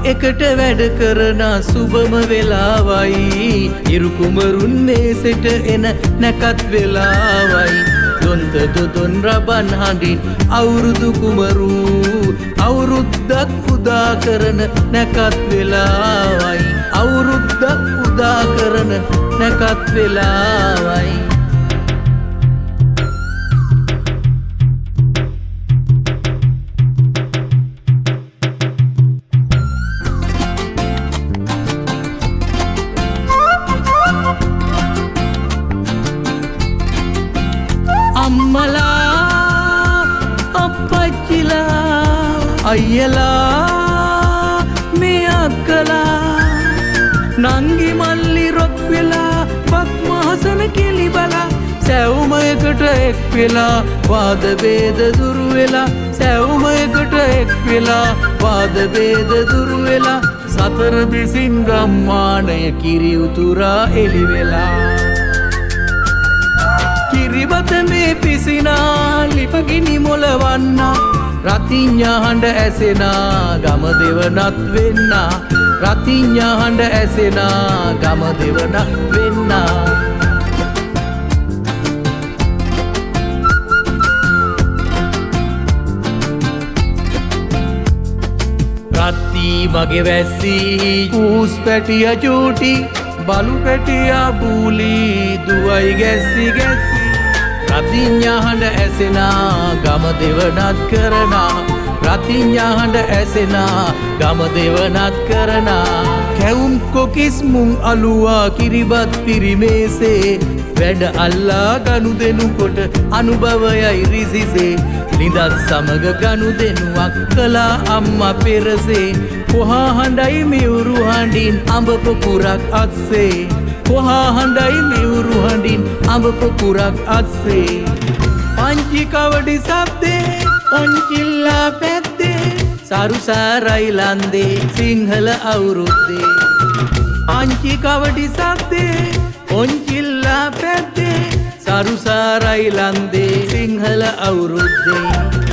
එකට වැඩ කරන සුබම වෙලාවයි ඉරු කුමරුන් මේසෙට එන නැකත් වෙලාවයි දොන්ත දොදොන් රබන් හඬින් අවුරුදු කුමරු අවුරුද්දක් උදා කරන නැකත් වෙලාවයි අවුරුද්දක් උදා කරන නැකත් වෙලාවයි අම්මලා අප්පච්චිලා අයියලා මේ අක්කලා නංගි මල්ලි රොක් වෙලා පත්මහසන කෙලි බලා සැවුමයකට එක් වෙලා වාද වේද දුරු වෙලා සැවුමයකට එක් වෙලා වාද වේද දුරු වෙලා සතර දිසින් ගම්මානය කිරි උතුරා එලි වෙලා කිරිබත මේ පිසිනා ලිපගිනි මොලවන්න රතිඤ්ඤා හඬ ඇසෙනා ගම දෙවනත් වෙන්න රතිඤ්ඤා හඬ ඇසෙනා ගම දෙවනත් වෙන්න රත්ති මගේ වැස්සි කූස් පැටිය චූටි බලු පැටියා බූලි දුවයි ගැස්සි ගැස්සි රතිඤ්ඤා හඬ ඇසෙනා ගම දෙවනත් කරනා රතිඤ්ඤා හඬ ඇසෙනා ගම දෙවනත් කරනා කැවුම් කොකිස් මුං අලුවා කිරිබත් පිරිමේසේ වැඩ අල්ලා ගනුදෙනු කොට අනුභවයයි රිසිසේ ලිඳත් සමග ගනුදෙනුවක් කළා අම්මා පෙරසේ කොහා හඬයි මෙවුරු හඬින් අඹ පොකුරක් අස්සේ කොහා හඬයි මෙවුරු හඬින් අඹ පොකුරක් අස්සේ පංචි කවඩි සබ්දේ ඔන්චිල්ලා පැද්දේ සරුසාරයි ලන්දේ සිංහල අවුරුද්දේ පංචි කවඩි සබ්දේ ඔන්චිල්ලා පැද්දේ සරුසාරයි ලන්දේ සිංහල අවුරුද්දේ